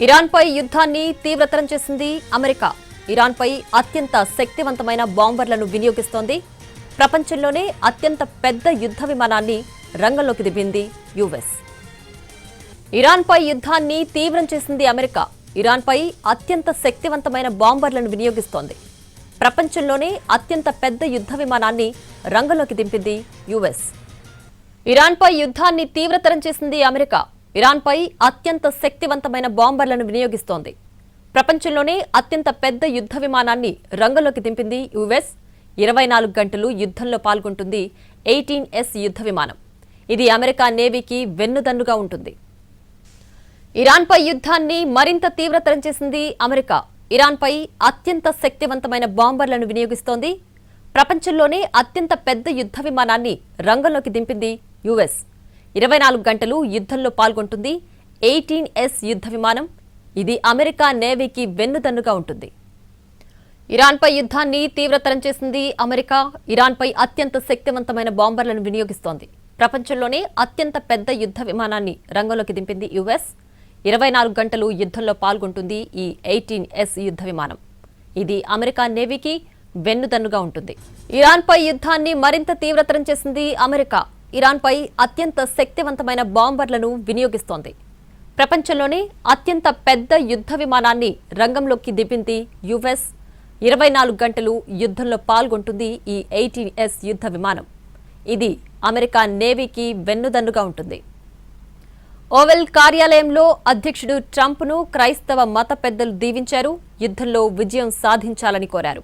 ఇరాన్పై యుద్ధాన్ని తీవ్రతరం చేసింది అమెరికా. ఇరాన్పై అత్యంత శక్తివంతమైన బాంబర్లను వినియోగిస్తోంది. ప్రపంచంలోనే అత్యంత పెద్ద యుద్ధ విమానాన్ని రంగంలోకి దింపింది యుఎస్. ఇరాన్పై యుద్ధాన్ని తీవ్రం చేసింది అమెరికా. ఇరాన్పై అత్యంత శక్తివంతమైన బాంబర్లను వినియోగిస్తోంది. ప్రపంచంలోనే అత్యంత పెద్ద యుద్ధ విమానాన్ని రంగంలోకి దింపింది యుఎస్. ఇరాన్పై యుద్ధాన్ని తీవ్రతరం చేసింది అమెరికా. ఇరాన్పై అత్యంత శక్తివంతమైన బాంబర్లను వినియోగిస్తోంది. ప్రపంచంలోనే అత్యంత పెద్ద యుద్ధ విమానాన్ని రంగంలోకి దింపింది యుఎస్. 24 గంటలు యుద్ధంలో పాల్గొంటుంది 18S యుద్ధ విమానం. ఇది అమెరికా నేవీకి వెన్నుదన్నుగా ఉంటుంది. ఇరాన్పై యుద్ధాన్ని మరింత తీవ్రతరం చేసింది అమెరికా. ఇరాన్పై అత్యంత శక్తివంతమైన బాంబర్లను వినియోగిస్తోంది. ప్రపంచంలోనే అత్యంత పెద్ద యుద్ధ విమానాన్ని రంగంలోకి దింపింది యుఎస్. 24 గంటలు యుద్ధంలో పాల్గొంటుంది 18S యుద్ధ విమానం. ఇది అమెరికా నేవీకి వెన్నుదన్నుగా ఉంటుంది. ఇరాన్పై యుద్ధాన్ని తీవ్రతరం చేసింది అమెరికా. ఇరాన్పై అత్యంత శక్తివంతమైన బాంబర్లను వినియోగిస్తోంది. ప్రపంచంలోనే అత్యంత పెద్ద యుద్ధ విమానాన్ని రంగంలోకి దింపింది యుఎస్. 24 గంటలు యుద్ధంలో పాల్గొంటుంది ఈ 18S యుద్ధ విమానం. ఇది అమెరికా నేవీకి వెన్నుదన్నుగా ఉంటుంది. ఇరాన్పై యుద్ధాన్ని మరింత తీవ్రతరం చేసింది అమెరికా. ఇరాన్పై అత్యంత శక్తివంతమైన బాంబర్లను వినియోగిస్తోంది. ప్రపంచంలోనే అత్యంత పెద్ద యుద్ధ విమానాన్ని రంగంలోకి దింపింది యుఎస్. 24 గంటలు యుద్ధంలో పాల్గొంటుంది ఈ 18S యుద్ధ విమానం. ఇది అమెరికా నేవీకి వెన్నుదన్నుగా ఉంటుంది. ఓవెల్ కార్యాలయంలో అధ్యక్షుడు ట్రంప్ను క్రైస్తవ మత పెద్దలు దీవించారు. యుద్ధంలో విజయం సాధించాలని కోరారు.